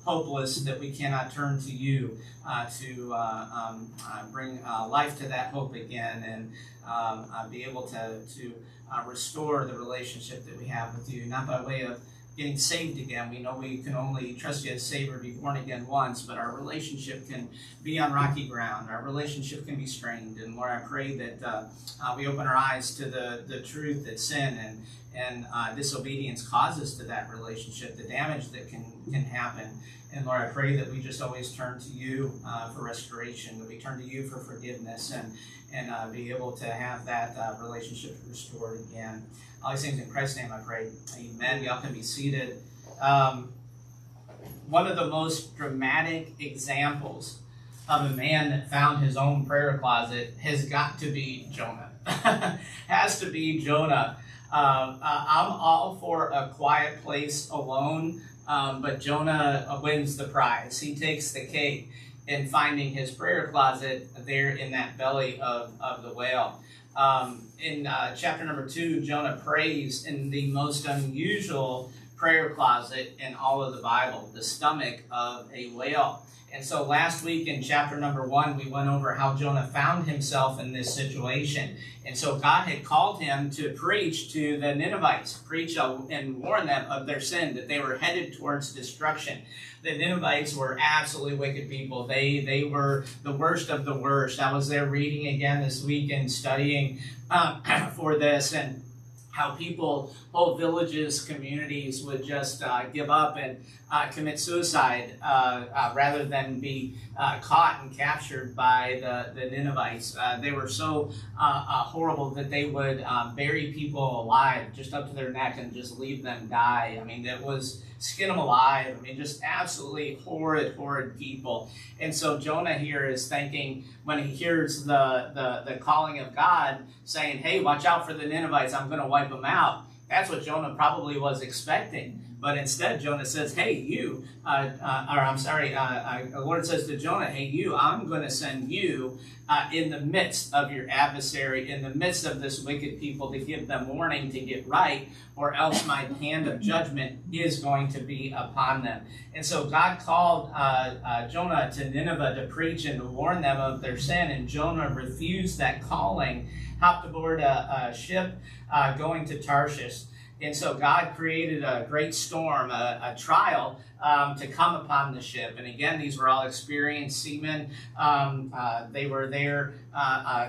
hopeless, that we cannot turn to you to bring life to that hope again, and be able to restore the relationship that we have with you, not by way of getting saved again. We know we can only trust you as Savior, be born again once, but our relationship can be on rocky ground. Our relationship can be strained. And Lord, I pray that we open our eyes to the truth that sin and disobedience causes to that relationship, the damage that can happen. And Lord, I pray that we just always turn to you for restoration, that we turn to you for forgiveness, and be able to have that relationship restored again. All these things in Christ's name I pray. Amen. Y'all can be seated. One of the most dramatic examples of a man that found his own prayer closet has got to be Jonah. Has to be Jonah. I'm all for a quiet place alone, but Jonah wins the prize. He takes the cake in finding his prayer closet there in that belly of the whale. In chapter number 2, Jonah prays in the most unusual prayer closet in all of the Bible, the stomach of a whale. And so last week in chapter number 1, we went over how Jonah found himself in this situation. And so God had called him to preach to the Ninevites, preach and warn them of their sin, that they were headed towards destruction. The Ninevites were absolutely wicked people. They were the worst of the worst. I was there reading again this week and studying for this, and how people, whole villages, communities would just give up and commit suicide rather than be caught and captured by the Ninevites. They were so horrible that they would bury people alive just up to their neck and just leave them die. I mean, that was skin them alive. I mean, just absolutely horrid people. And so Jonah here is thinking, when he hears the calling of God saying, hey, watch out for the Ninevites, I'm going to wipe them out. That's what Jonah probably was expecting. But instead, Jonah says, hey, you, the Lord says to Jonah, hey, you, I'm going to send you in the midst of your adversary, in the midst of this wicked people, to give them warning to get right, or else my hand of judgment is going to be upon them. And so God called Jonah to Nineveh to preach and to warn them of their sin, and Jonah refused that calling, hopped aboard a ship going to Tarshish. And so God created a great storm, a trial, to come upon the ship. And again, these were all experienced seamen. They were there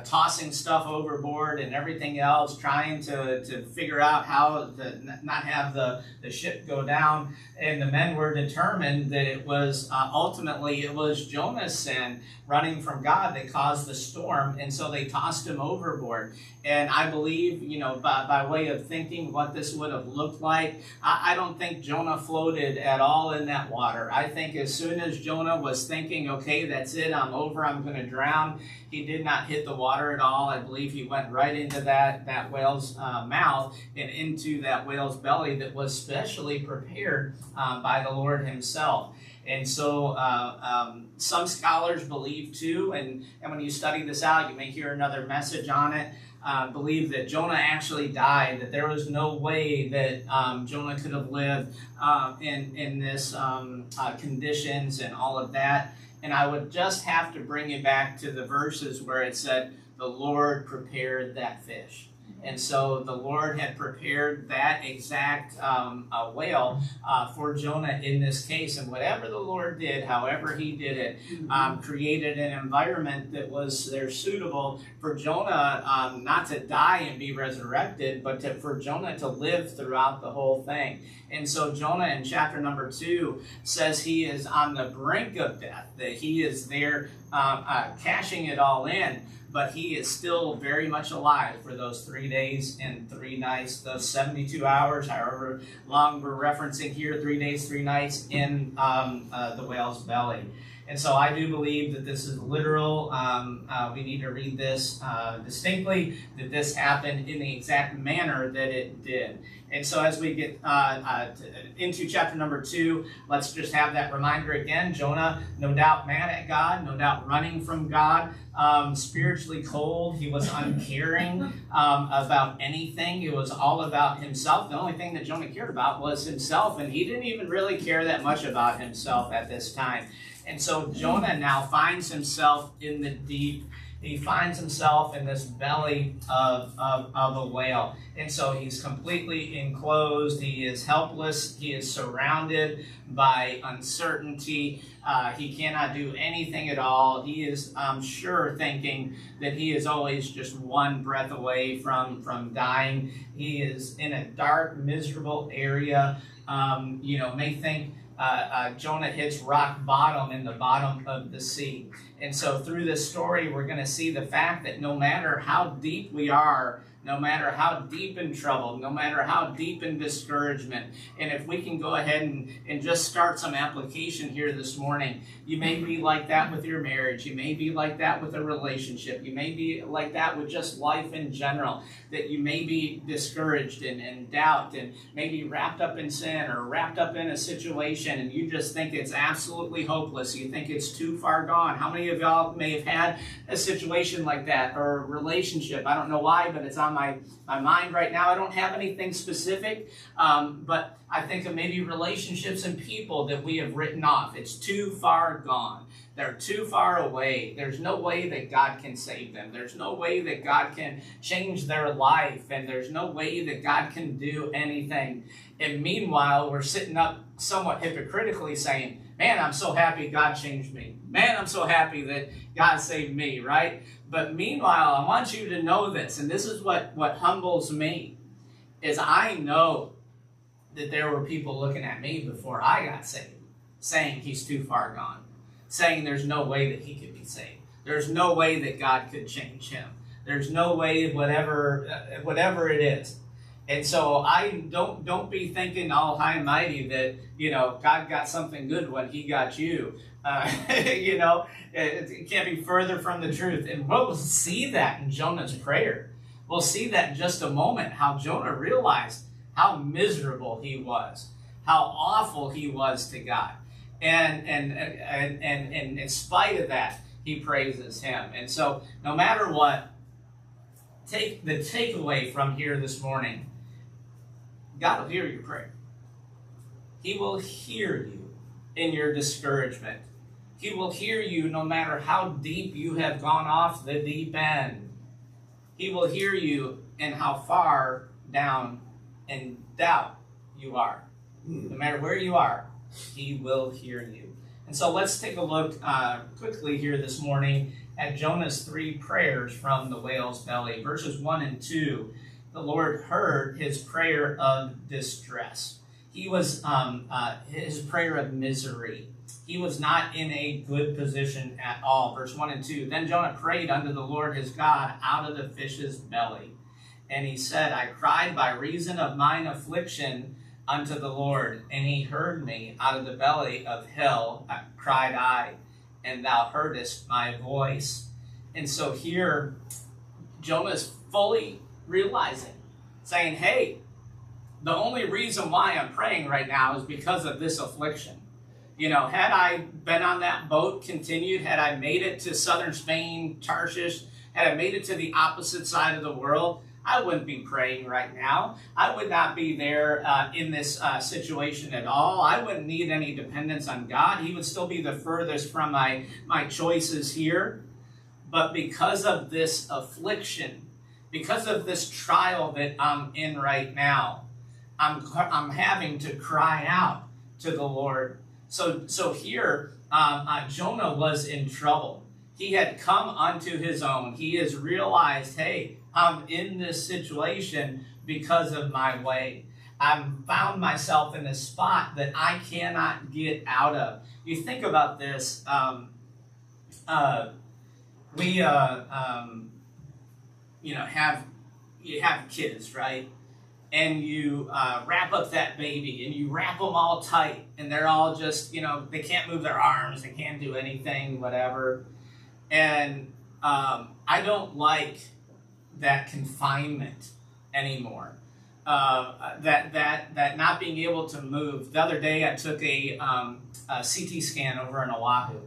tossing stuff overboard and everything else, trying to figure out how to not have the ship go down. And the men were determined that it was ultimately it was Jonah's sin running from God that caused the storm. And so they tossed him overboard. And I believe, by way of thinking what this would have looked like, I don't think Jonah floated at all in that water. I think as soon as Jonah was thinking, okay, that's it, I'm over, I'm going to drown, he did not hit the water at all. I believe he went right into that whale's mouth and into that whale's belly that was specially prepared by the Lord himself. And so some scholars believe too, and when you study this out, you may hear another message on it, believe that Jonah actually died, that there was no way that Jonah could have lived in this conditions and all of that. And I would just have to bring you back to the verses where it said, the Lord prepared that fish. And so the Lord had prepared that exact whale for Jonah in this case. And whatever the Lord did, however he did it, created an environment that was there suitable for Jonah not to die and be resurrected, but for Jonah to live throughout the whole thing. And so Jonah in chapter number 2 says he is on the brink of death, that he is there cashing it all in. But he is still very much alive for those 3 days and 3 nights, those 72 hours, however long we're referencing here, 3 days, 3 nights in the whale's belly. And so I do believe that this is literal. We need to read this distinctly, that this happened in the exact manner that it did. And so as we get into chapter number 2, let's just have that reminder again. Jonah, no doubt mad at God, no doubt running from God, spiritually cold. He was uncaring about anything. It was all about himself. The only thing that Jonah cared about was himself, and he didn't even really care that much about himself at this time. And so Jonah now finds himself in the deep. He finds himself in this belly of a whale. And so he's completely enclosed. He is helpless. He is surrounded by uncertainty. He cannot do anything at all. He is, I'm sure, thinking that he is always just one breath away from dying. He is in a dark, miserable area. May think Jonah hits rock bottom in the bottom of the sea. And so through this story, we're going to see the fact that no matter how deep we are, no matter how deep in trouble, no matter how deep in discouragement, and if we can go ahead and just start some application here this morning, you may be like that with your marriage, you may be like that with a relationship, you may be like that with just life in general, that you may be discouraged and doubt and maybe wrapped up in sin or wrapped up in a situation and you just think it's absolutely hopeless, you think it's too far gone. How many of y'all may have had a situation like that or a relationship? I don't know why, but it's on my mind right now. I don't have anything specific, but I think of maybe relationships and people that we have written off. It's too far gone. They're too far away. There's no way that God can save them. There's no way that God can change their life, and there's no way that God can do anything. And meanwhile, we're sitting up somewhat hypocritically saying, man, I'm so happy God changed me. Man, I'm so happy that God saved me, right? But meanwhile, I want you to know this, and this is what humbles me, is I know that there were people looking at me before I got saved, saying he's too far gone, saying there's no way that he could be saved. There's no way that God could change him. There's no way, whatever it is. And so I don't be thinking all high and mighty that, God got something good when he got you. It can't be further from the truth. And we'll see that in Jonah's prayer. We'll see that in just a moment, how Jonah realized how miserable he was, how awful he was to God. And in spite of that, he praises him. And so no matter what, take the takeaway from here this morning, God will hear your prayer. He will hear you in your discouragement. He will hear you no matter how deep you have gone off the deep end. He will hear you in how far down in doubt you are. No matter where you are, he will hear you. And so let's take a look quickly here this morning at Jonah's 3 prayers from the whale's belly. Verses 1 and 2, the Lord heard his prayer of distress. He was his prayer of misery. He was not in a good position at all. Verse 1 and 2, then Jonah prayed unto the Lord his God out of the fish's belly. And he said, I cried by reason of mine affliction unto the Lord, and he heard me. Out of the belly of hell cried I, and thou heardest my voice. And so here, Jonah's fully realizing, saying, hey, the only reason why I'm praying right now is because of this affliction. Had I been on that boat, continued, had I made it to southern Spain, Tarshish, had I made it to the opposite side of the world, I wouldn't be praying right now. I would not be there in this situation at all. I wouldn't need any dependence on God. He would still be the furthest from my choices here. But because of this affliction, because of this trial that I'm in right now, I'm having to cry out to the Lord. So here, Jonah was in trouble. He had come unto his own. He has realized, hey, I'm in this situation because of my way. I've found myself in a spot that I cannot get out of. You think about this. You have kids, right? And you wrap up that baby, and you wrap them all tight, and they're all just, they can't move their arms, they can't do anything, whatever. And I don't like that confinement anymore. That not being able to move. The other day, I took a CT scan over in Oahu,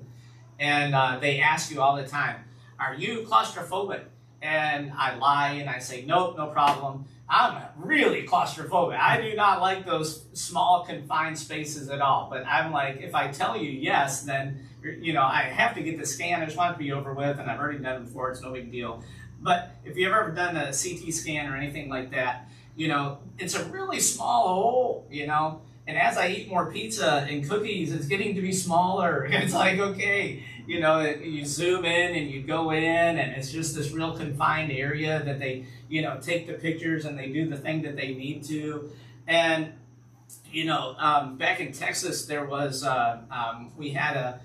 and they ask you all the time, are you claustrophobic? And I lie and I say, nope, no problem. I'm really claustrophobic. I do not like those small confined spaces at all. But I'm like, if I tell you yes, then, I have to get the scan. I just want it to be over with, and I've already done it before. It's no big deal. But if you've ever done a CT scan or anything like that, it's a really small hole, And as I eat more pizza and cookies, it's getting to be smaller. It's like, okay, you zoom in and you go in, and it's just this real confined area that they, take the pictures and they do the thing that they need to. And, back in Texas, there was, we had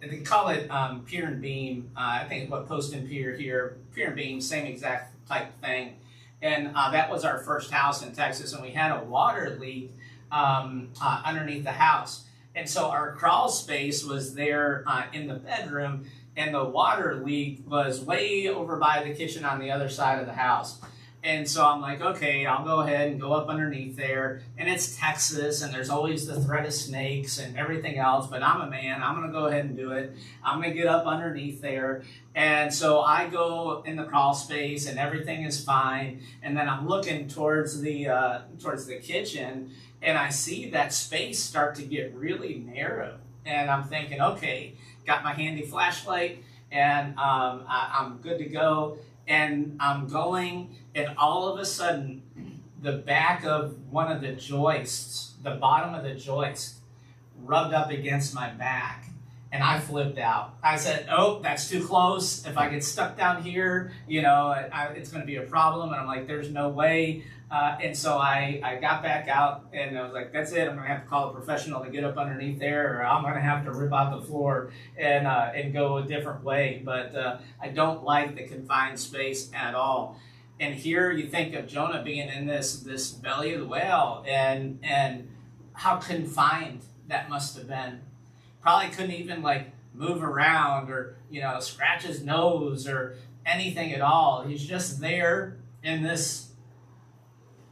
they call it pier and beam. I think what post and pier here, pier and beam, same exact type thing. And that was our first house in Texas, and we had a water leak underneath the house. And so our crawl space was there in the bedroom, and the water leak was way over by the kitchen on the other side of the house. And so I'm like, okay, I'll go ahead and go up underneath there. And it's Texas, and there's always the threat of snakes and everything else. But I'm a man. I'm going to go ahead and do it. I'm going to get up underneath there. And so I go in the crawl space, and everything is fine. And then I'm looking towards the kitchen, and I see that space start to get really narrow. And I'm thinking, okay, got my handy flashlight, and I'm good to go. And I'm going, and all of a sudden, the back of one of the joists, the bottom of the joist, rubbed up against my back, and I flipped out. I said, oh, that's too close. If I get stuck down here, it's going to be a problem. And I'm like, there's no way. And so I got back out, and I was like, that's it. I'm going to have to call a professional to get up underneath there, or I'm going to have to rip out the floor and go a different way. But I don't like the confined space at all. And here you think of Jonah being in this belly of the whale, and how confined that must have been. Probably couldn't even move around or scratch his nose or anything at all. He's just there in this,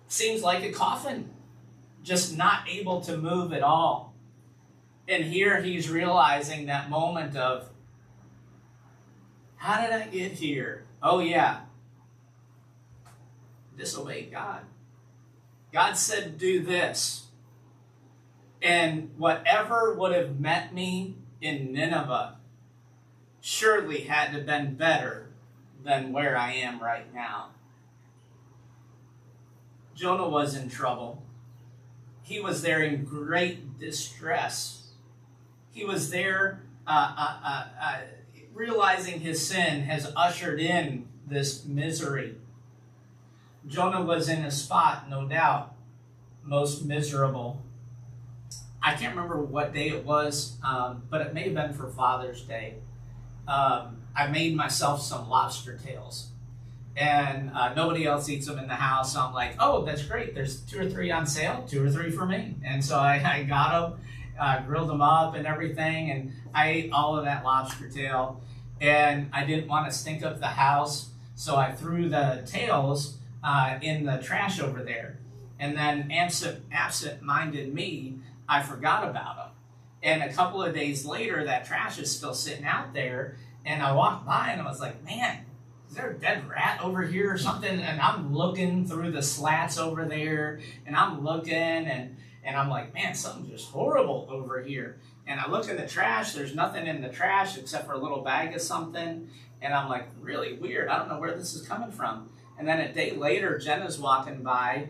seems like a coffin, just not able to move at all. And here he's realizing that moment of, how did I get here? Oh yeah, disobeyed God. God said, do this. And whatever would have met me in Nineveh surely had to have been better than where I am right now. Jonah was in trouble. He was there in great distress. He was there realizing his sin has ushered in this misery. Jonah was in a spot, no doubt, most miserable. I can't remember what day it was, but it may have been for Father's Day. I made myself some lobster tails. And nobody else eats them in the house. So I'm like, oh, that's great. There's 2 or 3 on sale, 2 or 3 for me. And so I got them, grilled them up and everything. And I ate all of that lobster tail. And I didn't want to stink up the house. So I threw the tails in the trash over there. And then absent-minded me, I forgot about them. And a couple of days later, that trash is still sitting out there. And I walked by and I was like, man, is there a dead rat over here or something? And I'm looking through the slats over there, and I'm looking, and I'm like, man, something's just horrible over here. And I look in the trash, there's nothing in the trash except for a little bag of something. And I'm like, really weird. I don't know where this is coming from. And then a day later, Jenna's walking by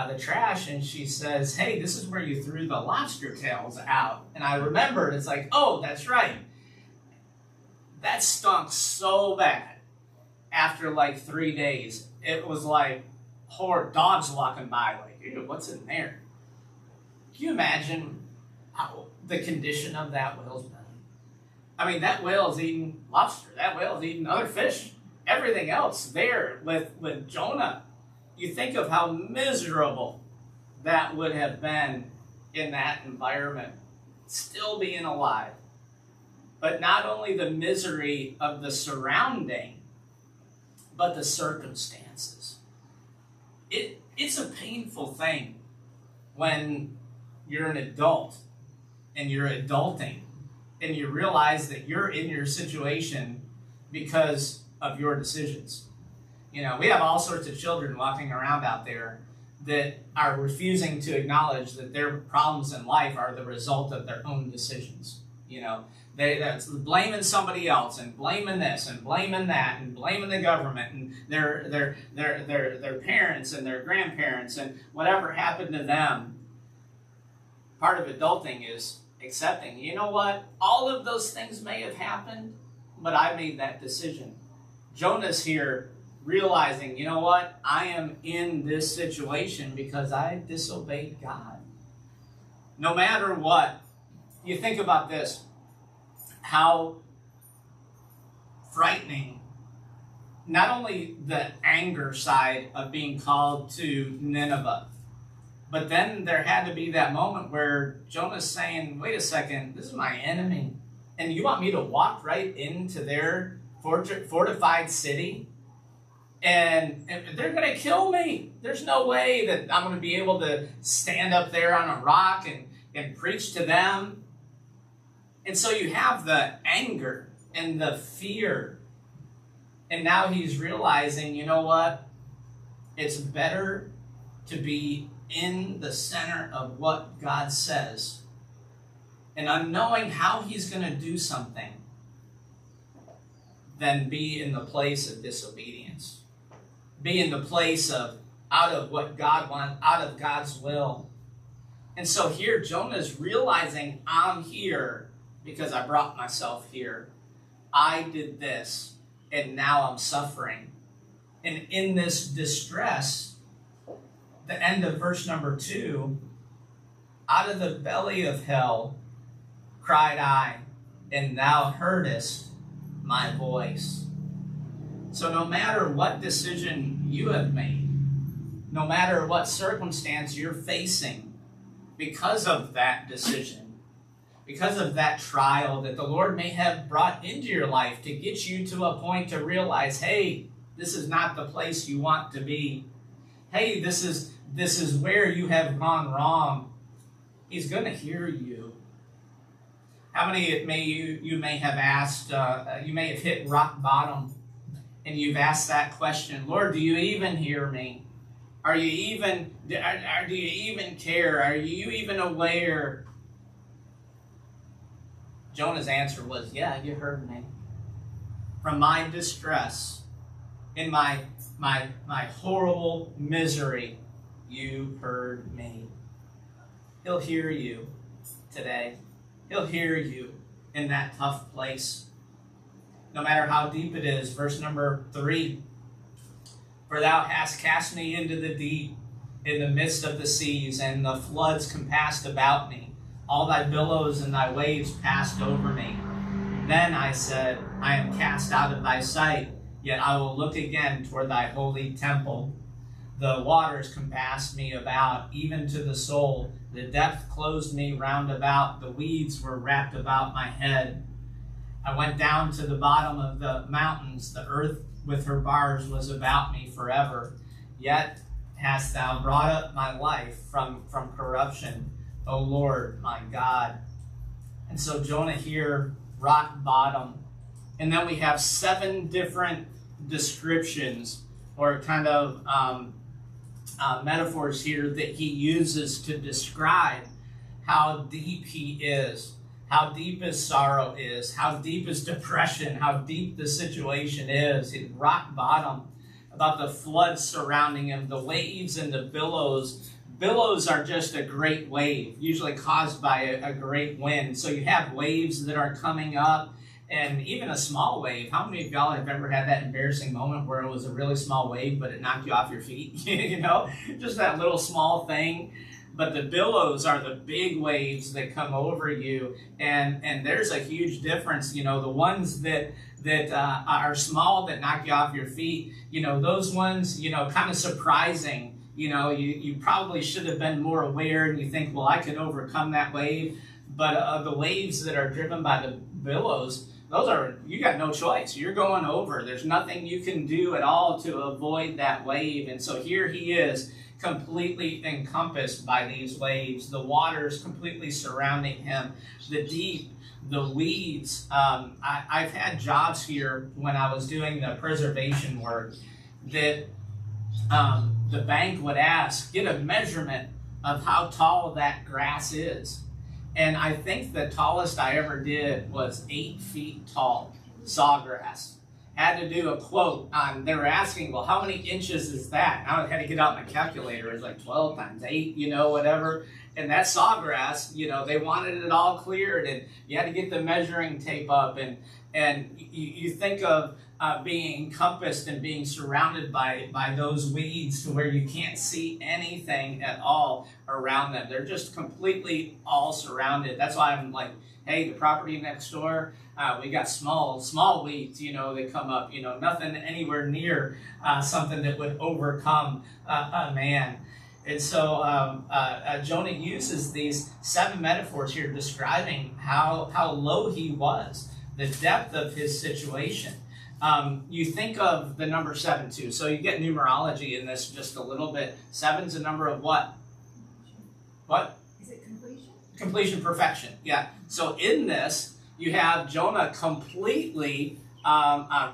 the trash, and she says, hey, this is where you threw the lobster tails out. And I remembered, it's like, oh, that's right. That stunk so bad. After 3 days, it was like dogs walking by, like, ew, what's in there? Can you imagine how the condition of that whale's been? I mean, that whale's eating lobster. That whale's eating other fish. Everything else there with Jonah. You think of how miserable that would have been in that environment, still being alive. But not only the misery of the surrounding, but the circumstances. It's a painful thing when you're an adult and you're adulting and you realize that you're in your situation because of your decisions. You know, we have all sorts of children walking around out there that are refusing to acknowledge that their problems in life are the result of their own decisions. You know, that's blaming somebody else and blaming this and blaming that and blaming the government and their parents and their grandparents and whatever happened to them. Part of adulting is accepting, you know what? All of those things may have happened, but I made that decision. Jonah's here realizing, you know what? I am in this situation because I disobeyed God. No matter what, you think about this, how frightening, not only the anger side of being called to Nineveh, but then there had to be that moment where Jonah's saying, wait a second, this is my enemy. And you want me to walk right into their fortified city? And they're going to kill me. There's no way that I'm going to be able to stand up there on a rock and preach to them. And so you have the anger and the fear. And now he's realizing, you know what? It's better to be in the center of what God says. And unknowing how he's going to do something than be in the place of disobedience. Be in the place of out of what God wants, out of God's will. And so here Jonah's realizing, I'm here because I brought myself here. I did this, and now I'm suffering. And in this distress, the end of verse number 2, out of the belly of hell cried I, and thou heardest my voice. So no matter what decision you have made, no matter what circumstance you're facing, because of that decision, because of that trial that the Lord may have brought into your life to get you to a point to realize, hey, this is not the place you want to be. Hey, this is where you have gone wrong. He's going to hear you. How many you may have asked, you may have hit rock bottom, and you've asked that question, Lord, do you even hear me? Do you even care? Are you even aware? Jonah's answer was, yeah, you heard me. From my distress, in my horrible misery, you heard me. He'll hear you today. He'll hear you in that tough place. No matter how deep it is. Verse number 3. For thou hast cast me into the deep, in the midst of the seas, and the floods compassed about me. All thy billows and thy waves passed over me. Then I said, I am cast out of thy sight, yet I will look again toward thy holy temple. The waters compassed me about, even to the soul. The depth closed me round about. The weeds were wrapped about my head. I went down to the bottom of the mountains. The earth with her bars was about me forever. Yet hast thou brought up my life from corruption, O Lord, my God. And so Jonah here, rock bottom. And then we have 7 different descriptions or kind of metaphors here that he uses to describe how deep he is, how deep his sorrow is, how deep his depression, how deep the situation is. He's rock bottom, about the floods surrounding him, the waves and the billows. Billows are just a great wave, usually caused by a great wind. So you have waves that are coming up, and even a small wave. How many of y'all have ever had that embarrassing moment where it was a really small wave, but it knocked you off your feet? You know, just that little small thing. But the billows are the big waves that come over you, and there's a huge difference. You know, the ones that are small that knock you off your feet, you know, those ones, you know, kind of surprising. You know, you probably should have been more aware, and you think, well, I could overcome that wave. But the waves that are driven by the billows, those are, you got no choice. You're going over. There's nothing you can do at all to avoid that wave. And so here he is, completely encompassed by these waves. The waters completely surrounding him. The deep, the weeds. I've had jobs here when I was doing the preservation work that the bank would ask, get a measurement of how tall that grass is. And I think the tallest I ever did was 8 feet tall, sawgrass. Had to do a quote on, they were asking, well, how many inches is that? I had to get out my calculator. It was like 12 times 8, whatever. And that sawgrass, they wanted it all cleared, and you had to get the measuring tape up. And you think of being encompassed and being surrounded by those weeds to where you can't see anything at all around them. They're just completely all surrounded. That's why I'm like, hey, the property next door, we got small weeds, that come up, nothing anywhere near something that would overcome a man. And so Jonah uses these 7 metaphors here describing how low he was, the depth of his situation. You think of the number 7 too. So you get numerology in this just a little bit. 7's a number of what? What? Is it completion? Completion, perfection. Yeah. So in this, you have Jonah completely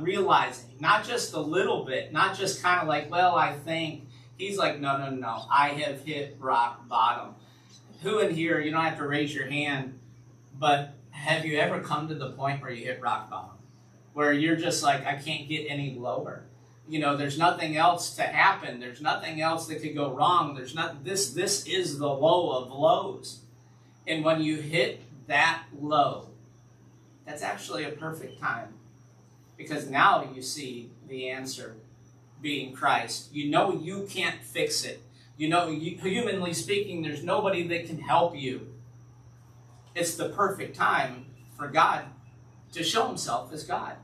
realizing, not just a little bit, not just kind of like, well, I think. He's like, no, I have hit rock bottom. Who in here, you don't have to raise your hand, but have you ever come to the point where you hit rock bottom? Where you're just like, I can't get any lower. There's nothing else to happen. There's nothing else that could go wrong. This is the low of lows. And when you hit that low, that's actually a perfect time. Because now you see the answer being Christ. You can't fix it. Humanly speaking, there's nobody that can help you. It's the perfect time for God to show himself as God.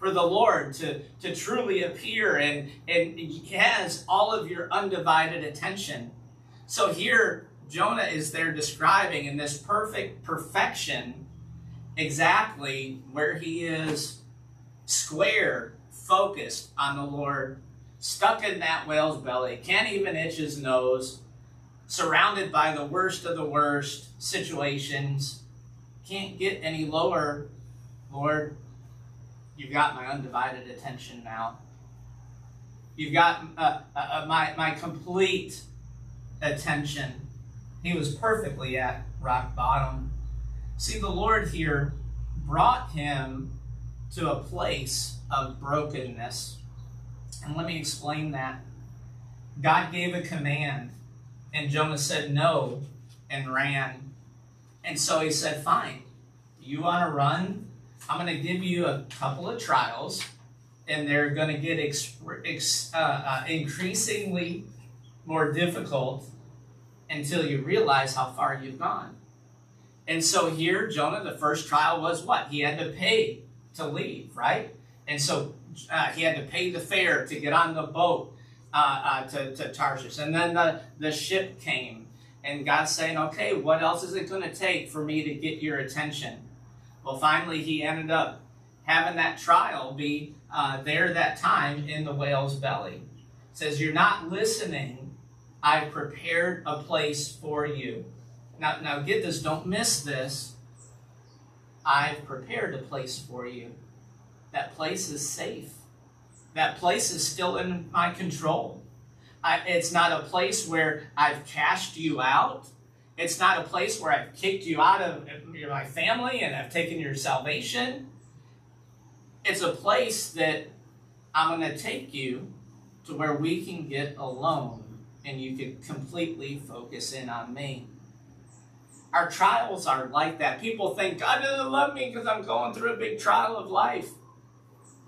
For the Lord to truly appear, and he has all of your undivided attention. So here, Jonah is there describing in this perfect perfection exactly where he is square, focused on the Lord, stuck in that whale's belly, can't even itch his nose, surrounded by the worst of the worst situations, can't get any lower. Lord, you've got my undivided attention now. You've got my complete attention. He was perfectly at rock bottom. See, the Lord here brought him to a place of brokenness. And let me explain that. God gave a command, and Jonah said no and ran. And so he said, fine, you want to run? I'm going to give you a couple of trials, and they're going to get increasingly more difficult until you realize how far you've gone. And so here, Jonah, the first trial was what? He had to pay to leave, right? And so he had to pay the fare to get on the boat to Tarshish. And then the ship came. And God's saying, okay, what else is it going to take for me to get your attention? Well, finally, he ended up having that trial be there that time in the whale's belly. It says, you're not listening. I've prepared a place for you. Now get this. Don't miss this. I've prepared a place for you. That place is safe. That place is still in my control. It's not a place where I've cast you out. It's not a place where I've kicked you out of my family and I've taken your salvation. It's a place that I'm going to take you to where we can get alone and you can completely focus in on me. Our trials are like that. People think, God doesn't love me because I'm going through a big trial of life.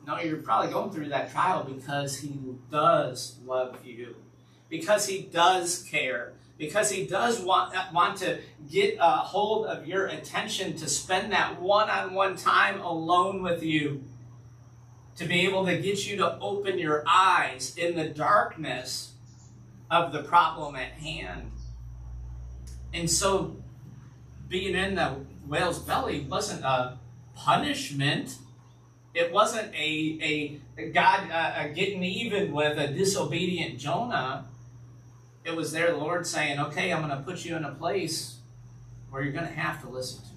No, you're probably going through that trial because he does love you. Because he does care. Because he does want to get a hold of your attention, to spend that one-on-one time alone with you. To be able to get you to open your eyes in the darkness of the problem at hand. And so being in the whale's belly wasn't a punishment. It wasn't a God getting even with a disobedient Jonah. It was there, the Lord saying, okay, I'm going to put you in a place where you're going to have to listen to me.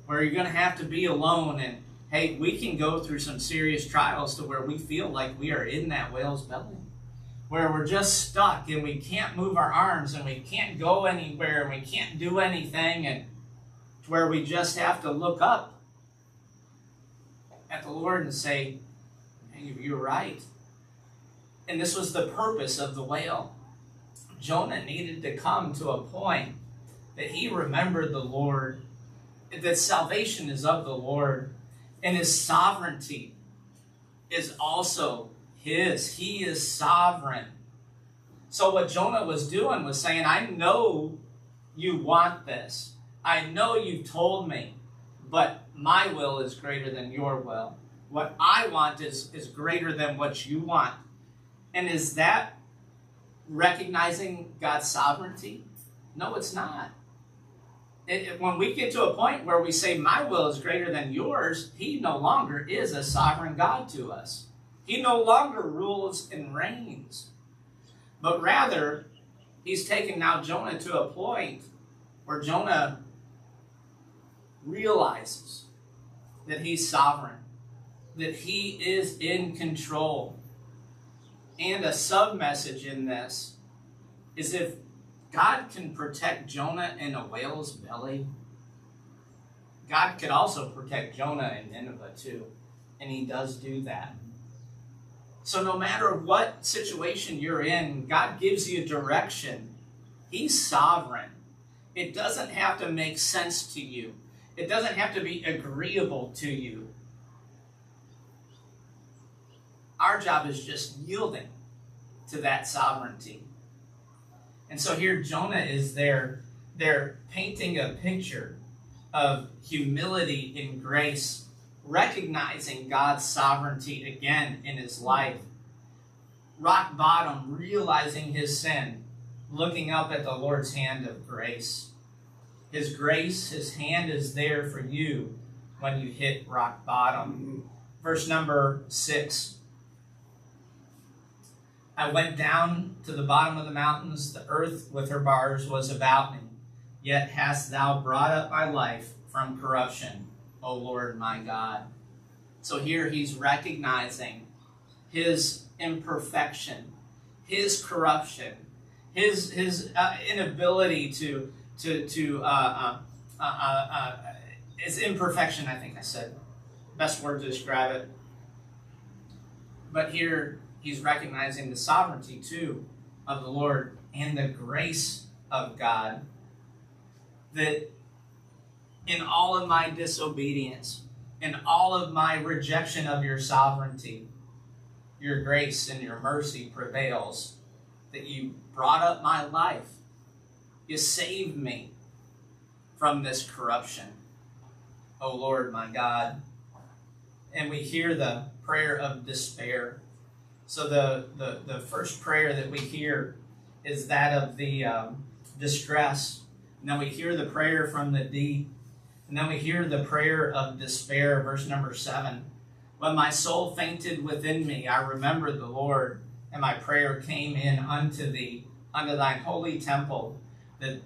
where you're going to have to be alone. And hey, we can go through some serious trials to where we feel like we are in that whale's belly, where we're just stuck and we can't move our arms and we can't go anywhere and we can't do anything, and where we just have to look up at the Lord and say, hey, you're right. And this was the purpose of the whale. Jonah needed to come to a point that he remembered the Lord, that salvation is of the Lord, and his sovereignty is also his. He is sovereign. So what Jonah was doing was saying, I know you want this. I know you've told me, but my will is greater than your will. What I want is greater than what you want. And is that recognizing God's sovereignty? No, it's not. When we get to a point where we say, my will is greater than yours, he no longer is a sovereign God to us. He no longer rules and reigns. But rather, he's taken now Jonah to a point where Jonah realizes that he's sovereign, that he is in control. And a sub-message in this is, if God can protect Jonah in a whale's belly, God could also protect Jonah in Nineveh too. And he does do that. So no matter what situation you're in, God gives you direction. He's sovereign. It doesn't have to make sense to you. It doesn't have to be agreeable to you. Our job is just yielding to that sovereignty. And so here Jonah is there. They're painting a picture of humility and grace, recognizing God's sovereignty again in his life. Rock bottom, realizing his sin, looking up at the Lord's hand of grace. His grace, his hand is there for you when you hit rock bottom. Verse number 6. I went down to the bottom of the mountains. The earth with her bars was about me. Yet hast thou brought up my life from corruption, O Lord my God. So here he's recognizing his imperfection, his corruption, his inability to his imperfection, I think I said. Best word to describe it. But here he's recognizing the sovereignty too of the Lord and the grace of God. That in all of my disobedience, in all of my rejection of your sovereignty, your grace and your mercy prevails. That you brought up my life. You saved me from this corruption, O Lord my God. And we hear the prayer of despair. So the first prayer that we hear is that of the distress. And then we hear the prayer from the deep. And then we hear the prayer of despair, verse number 7. When my soul fainted within me, I remembered the Lord, and my prayer came in unto thee, unto thine holy temple, that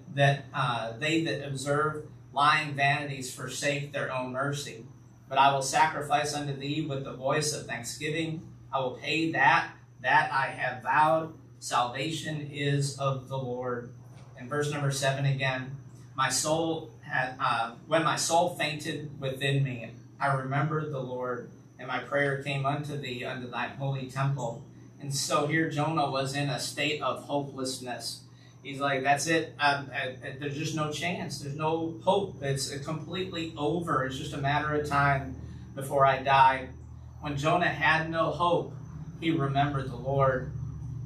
they that observe lying vanities forsake their own mercy. But I will sacrifice unto thee with the voice of thanksgiving. I will pay that I have vowed. Salvation is of the Lord. And verse number 7 again. My soul when my soul fainted within me, I remembered the Lord, and my prayer came unto thee, unto thine holy temple. And so here Jonah was in a state of hopelessness. He's like, that's it. There's just no chance. There's no hope. It's completely over. It's just a matter of time before I die. When Jonah had no hope, he remembered the Lord.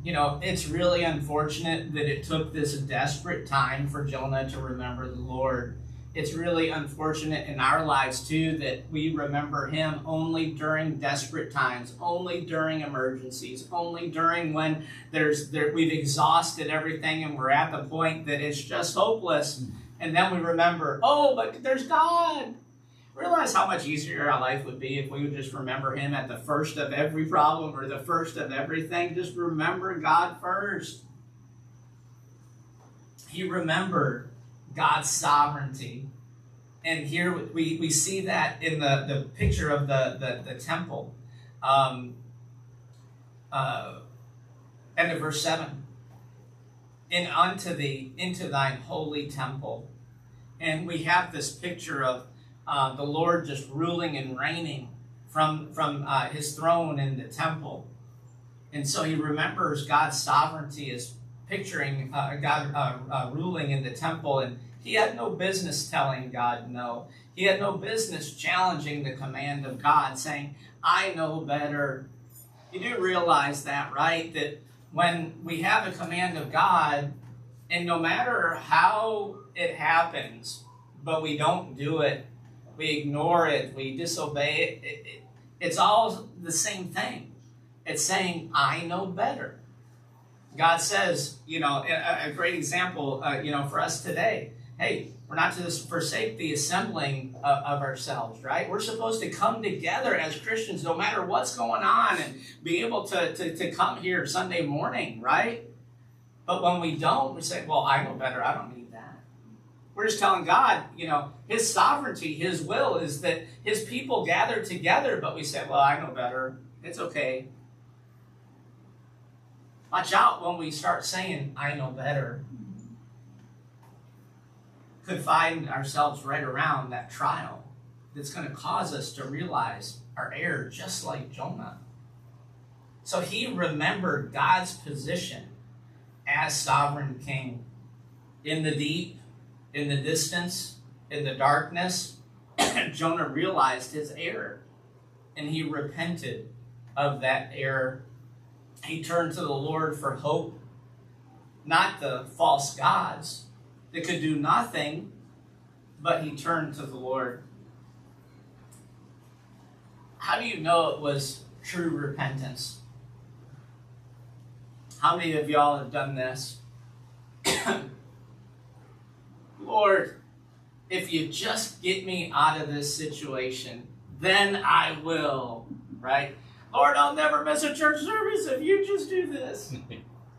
You know, it's really unfortunate that it took this desperate time for Jonah to remember the Lord. It's really unfortunate in our lives, too, that we remember him only during desperate times, only during emergencies, only during when we've exhausted everything and we're at the point that it's just hopeless. And then we remember, oh, but there's God. Realize how much easier our life would be if we would just remember him at the first of every problem or the first of everything. Just remember God first. He remembered God's sovereignty. And here we see that in the picture of the temple. End of verse 7. And unto thee, into thine holy temple. And we have this picture of the Lord just ruling and reigning from his throne in the temple. And so he remembers God's sovereignty as picturing God ruling in the temple. And he had no business telling God no. He had no business challenging the command of God, saying, I know better. You do realize that, right? That when we have a command of God, and no matter how it happens, but we don't do it, we ignore it, we disobey it, it's all the same thing. It's saying, I know better. God says, a great example, for us today. Hey, we're not to forsake the assembling of ourselves, right? We're supposed to come together as Christians no matter what's going on and be able to come here Sunday morning, right? But when we don't, we say, well, I know better. I don't need that. We're just telling God, his sovereignty, his will is that his people gather together, but we say, well, I know better. It's okay. Watch out when we start saying, I know better. Could find ourselves right around that trial that's going to cause us to realize our error, just like Jonah. So he remembered God's position as sovereign king. In the deep, in the distance, in the darkness, Jonah realized his error, and he repented of that error. He turned to the Lord for hope, not the false gods that could do nothing, but he turned to the Lord. How do you know it was true repentance? How many of y'all have done this? Lord, if you just get me out of this situation, then I will, right? Lord, I'll never miss a church service if you just do this.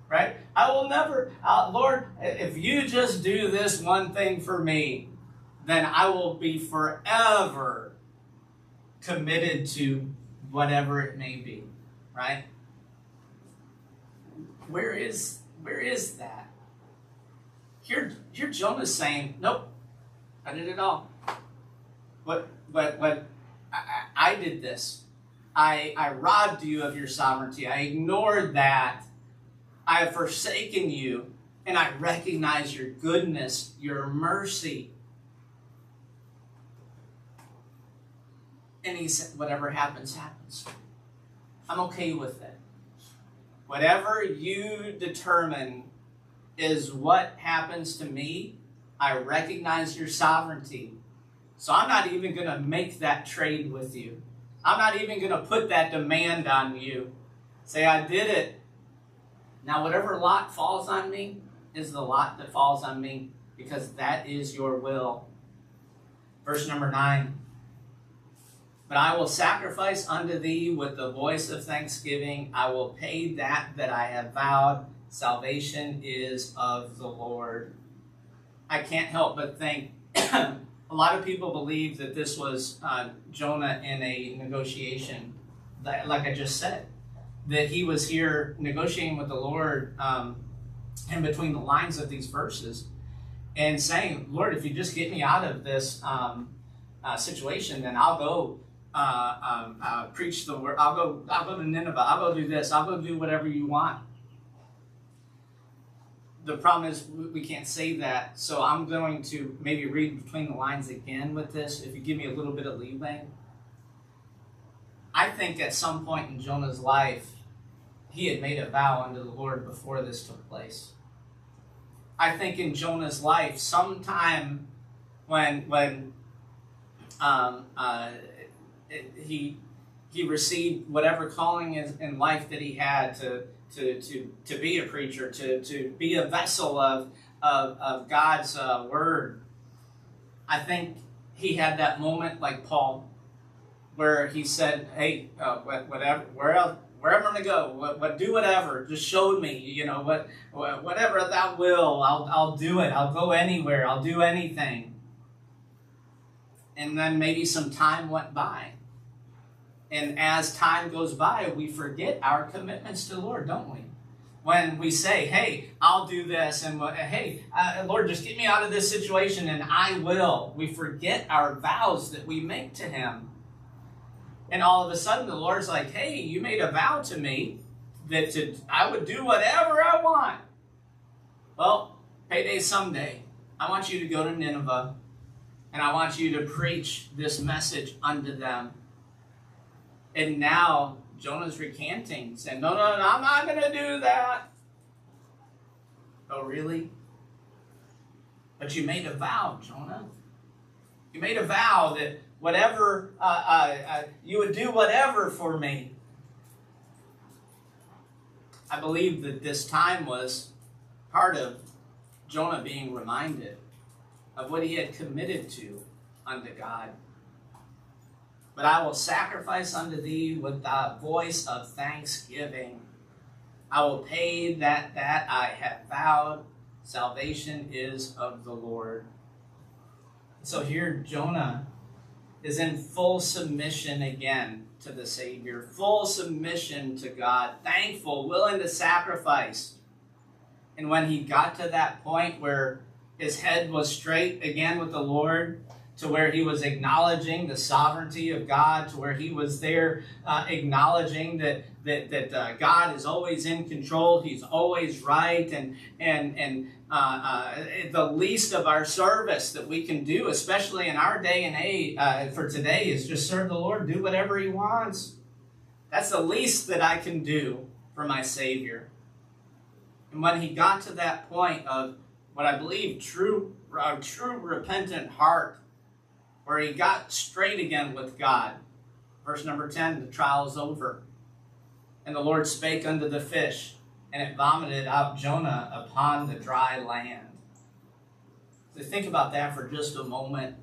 Right? I will never, Lord, if you just do this one thing for me, then I will be forever committed to whatever it may be. Right? Where is that? Here Jonah's saying, nope, I did it all. What I did this. I robbed you of your sovereignty. I ignored that. I have forsaken you, and I recognize your goodness, your mercy. And he said, whatever happens, happens. I'm okay with it. Whatever you determine is what happens to me, I recognize your sovereignty. So I'm not even going to make that trade with you. I'm not even going to put that demand on you. Say, I did it. Now, whatever lot falls on me is the lot that falls on me, because that is your will. Verse number 9. But I will sacrifice unto thee with the voice of thanksgiving. I will pay that I have vowed. Salvation is of the Lord. I can't help but think a lot of people believe that this was Jonah in a negotiation, like I just said. That he was here negotiating with the Lord in between the lines of these verses and saying, Lord, if you just get me out of this situation, then I'll go preach the word. I'll go to Nineveh. I'll go do this. I'll go do whatever you want. The problem is we can't say that, so I'm going to maybe read between the lines again with this, if you give me a little bit of leeway. I think at some point in Jonah's life, he had made a vow unto the Lord before this took place. I think in Jonah's life, sometime when he received whatever calling in life that he had to be a preacher, to be a vessel of God's word, I think he had that moment like Paul, where he said, hey, wherever I'm going to go, do whatever, just show me, whatever thou will, I'll do it. I'll go anywhere. I'll do anything. And then maybe some time went by. And as time goes by, we forget our commitments to the Lord, don't we? When we say, hey, I'll do this, and hey, Lord, just get me out of this situation, and I will. We forget our vows that we make to him. And all of a sudden, the Lord's like, hey, you made a vow to me that I would do whatever I want. Well, payday's someday. I want you to go to Nineveh, and I want you to preach this message unto them. And now Jonah's recanting, saying, no, I'm not going to do that. Oh, really? But you made a vow, Jonah. You made a vow that whatever, you would do whatever for me. I believe that this time was part of Jonah being reminded of what he had committed to unto God. But I will sacrifice unto thee with the voice of thanksgiving. I will pay that I have vowed. Salvation is of the Lord. So here Jonah is in full submission again to the Savior. Full submission to God. Thankful, willing to sacrifice. And when he got to that point where his head was straight again with the Lord, to where he was acknowledging the sovereignty of God, to where he was there acknowledging that God is always in control, he's always right, and the least of our service that we can do, especially in our day and age for today, is just serve the Lord, do whatever he wants. That's the least that I can do for my Savior. And when he got to that point of what I believe true repentant heart, where he got straight again with God. Verse number 10, the trial is over. And the Lord spake unto the fish, and it vomited out Jonah upon the dry land. So think about that for just a moment.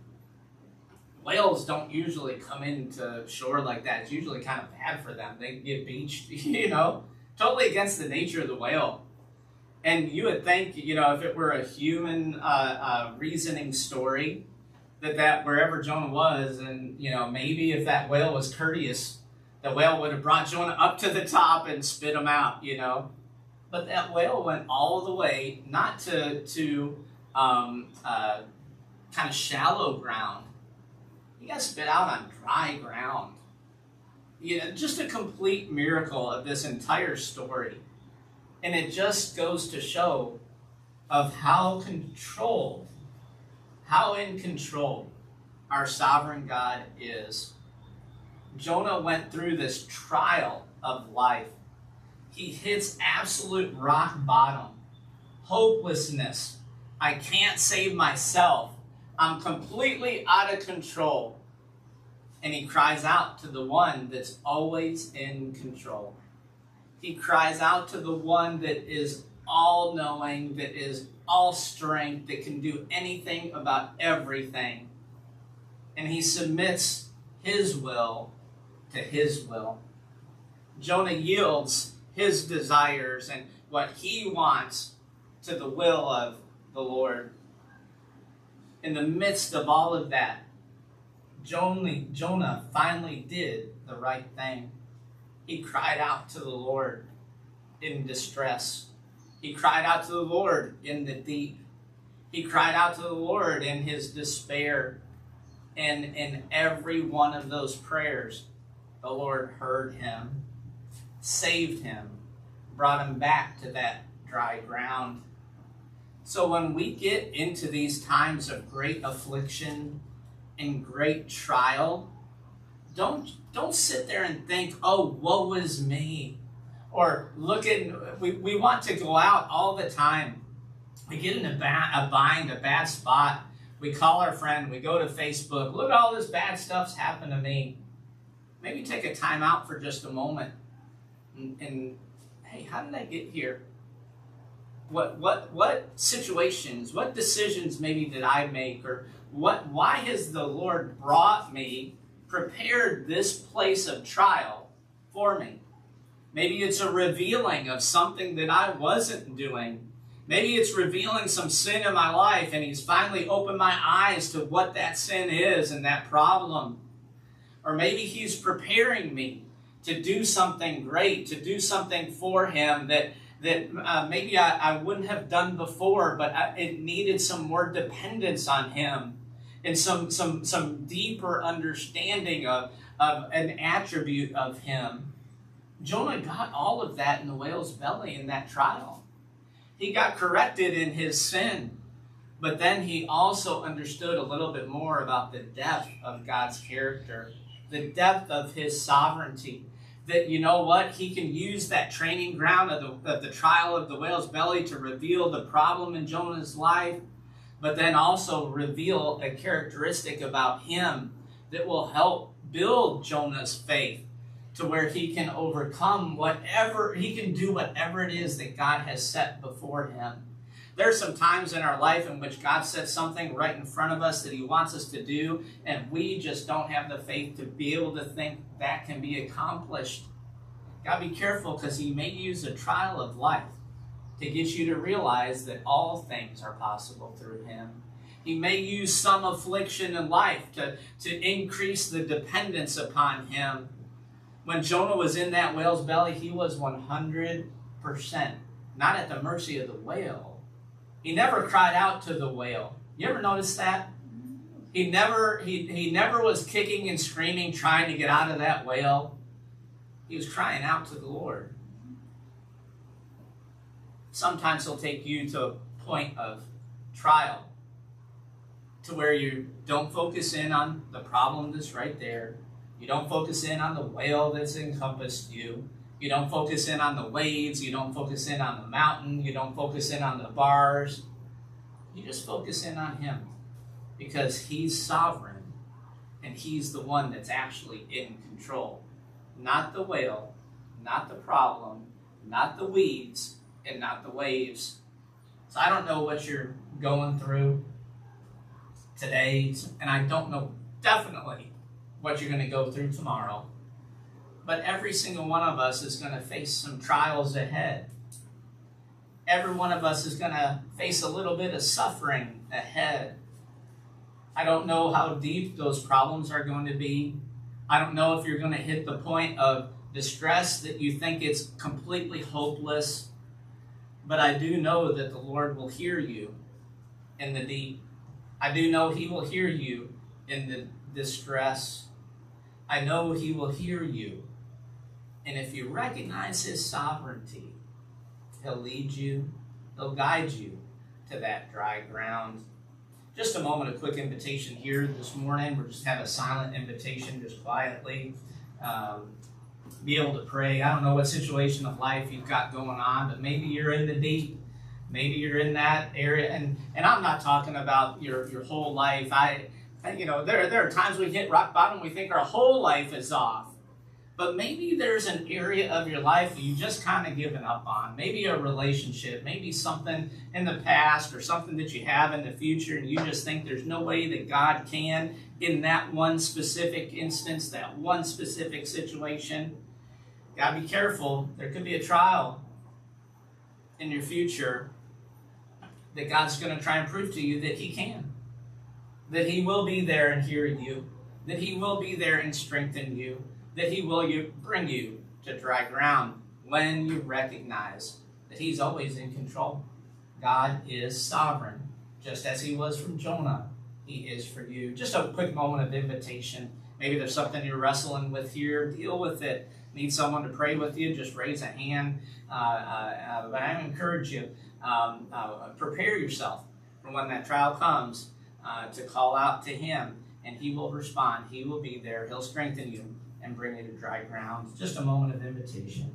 Whales don't usually come into shore like that. It's usually kind of bad for them. They get beached, totally against the nature of the whale. And you would think, if it were a human reasoning story, that wherever Jonah was, and maybe if that whale was courteous, the whale would have brought Jonah up to the top and spit him out, But that whale went all the way, not to kind of shallow ground. He got spit out on dry ground. Just a complete miracle of this entire story. And it just goes to show of how in control our sovereign God is. Jonah went through this trial of life. He hits absolute rock bottom, hopelessness. I can't save myself. I'm completely out of control. And he cries out to the one that's always in control. He cries out to the one that is all-knowing, that is all strength, that can do anything about everything. And he submits his will to his will. Jonah yields his desires and what he wants to the will of the Lord. In the midst of all of that, Jonah finally did the right thing. He cried out to the Lord in distress. He cried out to the Lord in the deep. He cried out to the Lord in his despair. And in every one of those prayers, the Lord heard him, saved him, brought him back to that dry ground. So when we get into these times of great affliction and great trial, don't sit there and think, oh, woe is me. Or we want to go out all the time. We get in a bind, a bad spot. We call our friend, we go to Facebook, look at all this bad stuff's happened to me. Maybe take a time out for just a moment. And hey, how did I get here? What situations, what decisions maybe did I make? Or why has the Lord brought me, prepared this place of trial for me? Maybe it's a revealing of something that I wasn't doing. Maybe it's revealing some sin in my life, and he's finally opened my eyes to what that sin is and that problem. Or maybe he's preparing me to do something great, to do something for him that maybe I wouldn't have done before, but it needed some more dependence on him and some deeper understanding of an attribute of him. Jonah got all of that in the whale's belly in that trial. He got corrected in his sin, but then he also understood a little bit more about the depth of God's character, the depth of his sovereignty. That, you know what, he can use that training ground of the trial of the whale's belly to reveal the problem in Jonah's life, but then also reveal a characteristic about him that will help build Jonah's faith to where he can overcome he can do whatever it is that God has set before him. There are some times in our life in which God sets something right in front of us that he wants us to do, and we just don't have the faith to be able to think that can be accomplished. Got to be careful, because he may use a trial of life to get you to realize that all things are possible through him. He may use some affliction in life to increase the dependence upon him. When Jonah was in that whale's belly, he was 100% not at the mercy of the whale. He never cried out to the whale. You ever notice that? He never was kicking and screaming trying to get out of that whale. He was crying out to the Lord. Sometimes he'll take you to a point of trial to where you don't focus in on the problem that's right there. You don't focus in on the whale that's encompassed you. You don't focus in on the waves. You don't focus in on the mountain. You don't focus in on the bars. You just focus in on him, because he's sovereign and he's the one that's actually in control. Not the whale, not the problem, not the weeds, and not the waves. So I don't know what you're going through today, and I don't know definitely what you're going to go through tomorrow. But every single one of us is going to face some trials ahead. Every one of us is going to face a little bit of suffering ahead. I don't know how deep those problems are going to be. I don't know if you're going to hit the point of distress that you think it's completely hopeless. But I do know that the Lord will hear you in the deep. I do know he will hear you in the distress. I know he will hear you. And if you recognize his sovereignty, he'll lead you, he'll guide you to that dry ground. Just a moment, a quick invitation here this morning. We'll just have a silent invitation, just quietly. Be able to pray. I don't know what situation of life you've got going on, but maybe you're in the deep. Maybe you're in that area. And I'm not talking about your whole life. There are times we hit rock bottom, we think our whole life is off. But maybe there's an area of your life that you just kind of given up on. Maybe a relationship, maybe something in the past or something that you have in the future, and you just think there's no way that God can in that one specific instance, that one specific situation. Got to be careful. There could be a trial in your future that God's going to try and prove to you that he can. That he will be there and hear you. That he will be there and strengthen you. That he will bring you to dry ground when you recognize that he's always in control. God is sovereign, just as he was from Jonah. He is for you. Just a quick moment of invitation. Maybe there's something you're wrestling with here. Deal with it. Need someone to pray with you? Just raise a hand. But I encourage you, prepare yourself for when that trial comes to call out to him, and he will respond. He will be there. He'll strengthen you and bring you to dry ground. Just a moment of invitation.